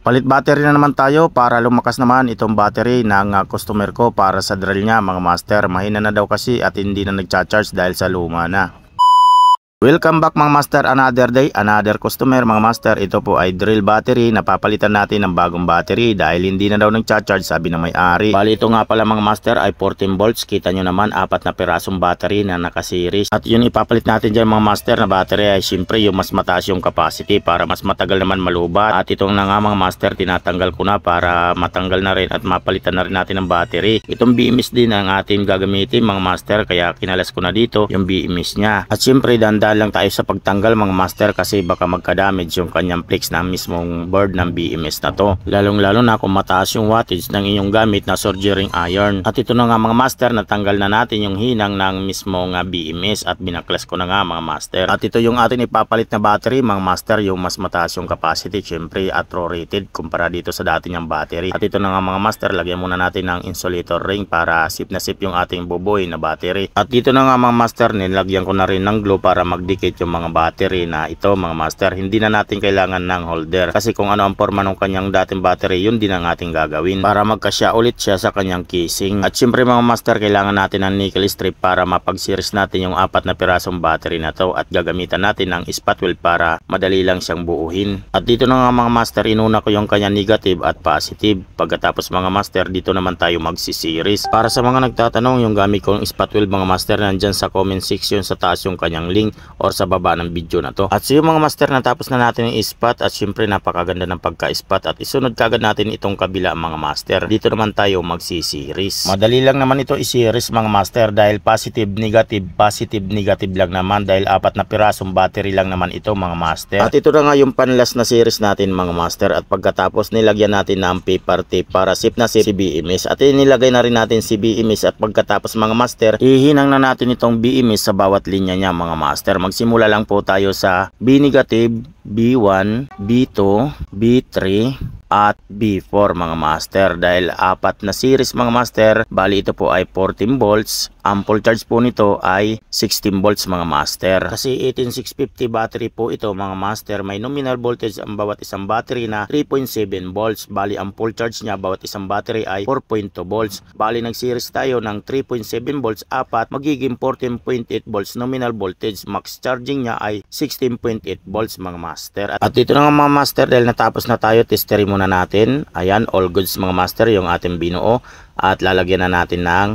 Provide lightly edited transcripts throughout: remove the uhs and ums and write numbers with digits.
Palit battery na naman tayo para lumakas naman itong battery ng customer ko para sa drill niya mga master. Mahina na daw kasi at hindi na nagcha-charge dahil sa luma na. Welcome back mga master, another day, another customer mga master. Ito po ay drill battery, napapalitan natin ng bagong battery dahil hindi na daw nagcha-charge sabi ng may-ari. Bali ito nga pala mga master ay 14 volts, kita nyo naman 4 na pirasong battery na naka-series. At yun ipapalit natin dyan mga master na battery ay syempre yung mas mataas yung capacity para mas matagal naman malubat. At itong na nga mga master tinatanggal ko na para matanggal na rin at mapalitan na rin natin ng battery. Itong BMS din ang ating gagamitin mga master kaya kinalas ko na dito yung BMS nya. At syempre dandan lang tayo sa pagtanggal mga master kasi baka magka-damage yung kanyang flex na mismong board ng BMS na to. Lalong lalo na kung mataas yung wattage ng inyong gamit na soldering iron. At ito na nga mga master, natanggal na natin yung hinang ng mismong BMS at binaklas ko na nga mga master. At ito yung ating ipapalit na battery mga master, yung mas mataas yung capacity syempre at rated kumpara dito sa dati niyang battery. At ito na nga mga master, lagyan muna natin ng insulator ring para sip na sip yung ating buboy na battery. At dito na nga mga master, nilagyan ko na rin ng glue para magdikit yung mga battery na ito mga master. Hindi na natin kailangan ng holder kasi kung ano ang forma ng kanyang dating battery yun din ang ating gagawin para magkasya ulit siya sa kanyang casing. At syempre mga master, kailangan natin ng nickel strip para mapag-series natin yung 4 na pirasong battery na to at gagamitan natin ng spot weld para madali lang siyang buuhin. At dito na nga mga master, inuna ko yung kanyang negative at positive. Pagkatapos mga master, dito naman tayo magsi-series. Para sa mga nagtatanong, yung gamit kong spot weld mga master, nandyan sa comment section sa taas yung kanyang link or sa baba ng video na to. At so yung mga master, natapos na natin yung spot at syempre napakaganda ng pagka-spot at isunod kagad natin itong kabila mga master. Dito naman tayo magsi-series. Madali lang naman ito i-series mga master dahil positive negative lang naman dahil 4 na pirasong battery lang naman ito mga master. At ito na nga yung panlast na series natin mga master at pagkatapos nilagyan natin ng paper tape para sip na sip si BMS at nilagay na rin natin si BMS at pagkatapos mga master, ihinang na natin itong BMS sa bawat linya niya mga master. Magsimula lang po tayo sa B negative, B1, B2, B3 at B4 mga master dahil 4 na series mga master. Bali ito po ay 14 volts. Ang full charge po nito ay 16 volts mga master. Kasi 18650 battery po ito mga master. May nominal voltage ang bawat isang battery na 3.7 volts. Bali ang full charge niya bawat isang battery ay 4.2 volts. Bali nag-series tayo ng 3.7 volts 4 magiging 14.8 volts nominal voltage. Max charging niya ay 16.8 volts mga master. At dito na nga mga master dahil natapos na tayo, testerin muna natin. Ayan, all goods mga master yung ating binuo at lalagyan na natin ng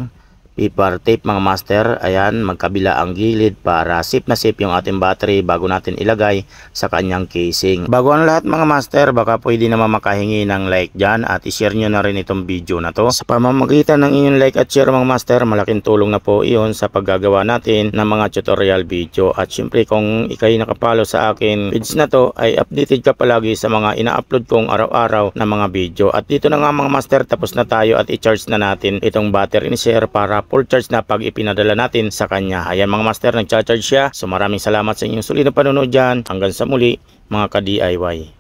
paper tape mga master. Ayan, magkabila ang gilid para sip na sip yung ating battery bago natin ilagay sa kanyang casing. Bago ang lahat mga master, baka pwede naman makahingi ng like dyan at ishare nyo na rin itong video na to. Sa pamamagitan ng inyong like at share mga master, malaking tulong na po iyon sa paggagawa natin ng mga tutorial video. At syempre kung ikay nakapalo sa akin page na to ay updated ka palagi sa mga ina-upload kong araw-araw na mga video. At dito na nga mga master, tapos na tayo at i-charge na natin itong battery ni sir para full charge na pag ipinadala natin sa kanya. Ayan mga master, nagcha-charge siya. So maraming salamat sa inyong sulit na panonood dyan. Hanggang sa muli mga ka-DIY.